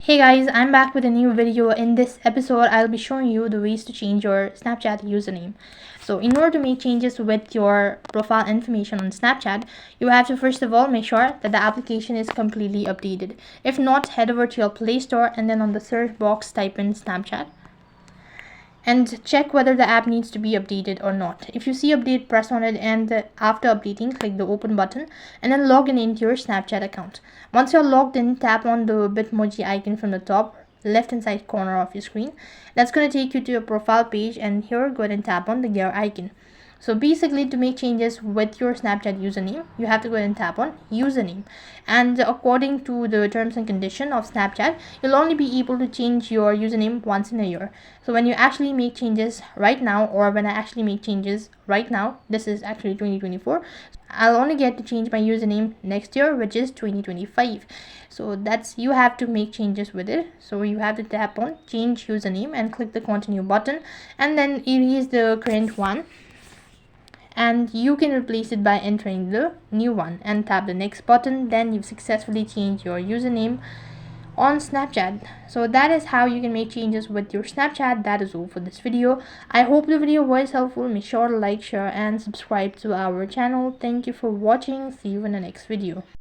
Hey guys, I'm back with a new video. In this episode, I'll be showing you the ways to change your Snapchat username. So in order to make changes with your profile information on Snapchat, you have to first of all make sure that the application is completely updated. If not, head over to your Play Store and then on the search box type in Snapchat and check whether the app needs to be updated or not. If you see update, press on it, and after updating, click the open button and then log in into your Snapchat account. Once you're logged in, tap on the Bitmoji icon from the top left hand side corner of your screen. That's going to take you to your profile page, and here go ahead and tap on the gear icon. So basically, to make changes with your Snapchat username, you have to go ahead and tap on username. And according to the terms and condition of Snapchat, you'll only be able to change your username once in a year. So when you actually make changes right now, or when I actually make changes right now, this is actually 2024, I'll only get to change my username next year, which is 2025. So that's, you have to make changes with it. So you have to tap on change username and click the continue button, and then erase the current one, and you can replace it by entering the new one and tap the next button. Then you've successfully changed your username on Snapchat. So that is how you can make changes with your Snapchat. That is all for this video. I hope the video was helpful. Make sure to like, share and subscribe to our channel. Thank you for watching. See you in the next video.